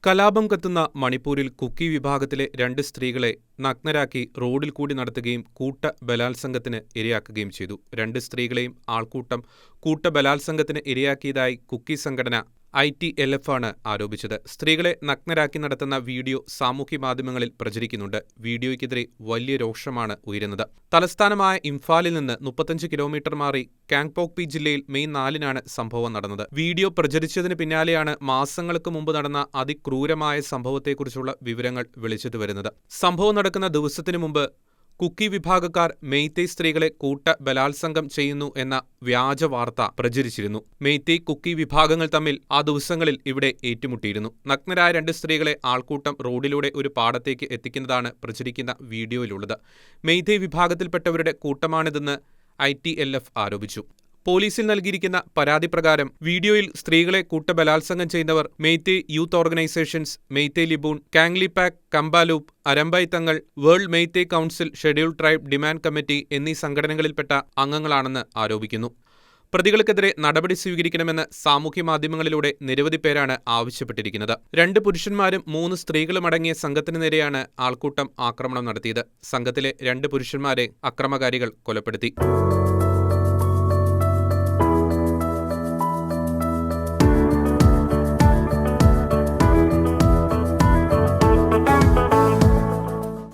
കലാപം കത്തുന്ന മണിപ്പൂരിൽ കുക്കി വിഭാഗത്തിലെ 2 സ്ത്രീകളെ നഗ്നരാക്കി റോഡിൽ കൂടി നടത്തുകയും കൂട്ടബലാത്സംഗത്തിന് ഇരയാക്കുകയും ചെയ്തു. 2 സ്ത്രീകളെയും ആൾക്കൂട്ടം കൂട്ടബലാത്സംഗത്തിന് ഇരയാക്കിയതായി കുക്കി സംഘടന ITLF ആണ് ആരോപിച്ചത്. സ്ത്രീകളെ നഗ്നരാക്കി നടത്തുന്ന വീഡിയോ സാമൂഹ്യമാധ്യമങ്ങളിൽ പ്രചരിക്കുന്നുണ്ട്. വീഡിയോയ്ക്കെതിരെ വലിയ രോഷമാണ് ഉയരുന്നത്. തലസ്ഥാനമായ ഇംഫാലിൽ നിന്ന് 35 കിലോമീറ്റർ മാറി കാങ്പോക്പി ജില്ലയിൽ മെയ് 4-നാണ് സംഭവം നടന്നത്. വീഡിയോ പ്രചരിച്ചതിന് പിന്നാലെയാണ് മാസങ്ങൾക്ക് മുമ്പ് നടന്ന അതിക്രൂരമായ സംഭവത്തെക്കുറിച്ചുള്ള വിവരങ്ങൾ വെളിച്ചത്ത് വരുന്നത്. സംഭവം നടക്കുന്ന ദിവസത്തിനു മുമ്പ് കുക്കി വിഭാഗക്കാർ മെയ്തേയ് സ്ത്രീകളെ കൂട്ടബലാത്സംഗം ചെയ്യുന്നു എന്ന വ്യാജ വാർത്ത പ്രചരിച്ചിരുന്നു. മെയ്തേയ് കുക്കി വിഭാഗങ്ങൾ തമ്മിൽ ആ ദിവസങ്ങളിൽ ഇവിടെ ഏറ്റുമുട്ടിയിരുന്നു. നഗ്നരായ 2 സ്ത്രീകളെ ആൾക്കൂട്ടം റോഡിലൂടെ ഒരു പാടത്തേക്ക് എത്തിക്കുന്നതാണ് പ്രചരിക്കുന്ന വീഡിയോയിലുള്ളത്. മെയ്തേയ് വിഭാഗത്തിൽപ്പെട്ടവരുടെ കൂട്ടമാണിതെന്ന് ITLF ആരോപിച്ചു. പോലീസിൽ നൽകിയിരിക്കുന്ന പരാതി പ്രകാരം വീഡിയോയിൽ സ്ത്രീകളെ കൂട്ടബലാത്സംഗം ചെയ്യുന്നവർ Meitei youth organisations, Meitei ലിബൂൺ, കാങ്ലിപാക്, Kanbalup, Arambai Tenggol, world Meitei council, scheduled tribe demand committee എന്നീ സംഘടനകളിൽപ്പെട്ട അംഗങ്ങളാണെന്ന് ആരോപിക്കുന്നു. പ്രതികൾക്കെതിരെ നടപടി സ്വീകരിക്കണമെന്ന് സാമൂഹ്യമാധ്യമങ്ങളിലൂടെ നിരവധി പേരാണ് ആവശ്യപ്പെട്ടിരിക്കുന്നത്. 2 പുരുഷന്മാരും 3 സ്ത്രീകളും അടങ്ങിയ സംഘത്തിന് നേരെയാണ് ആൾക്കൂട്ടം ആക്രമണം നടത്തിയത്. സംഘത്തിലെ 2 പുരുഷന്മാരെ അക്രമകാരികൾ കൊലപ്പെടുത്തി.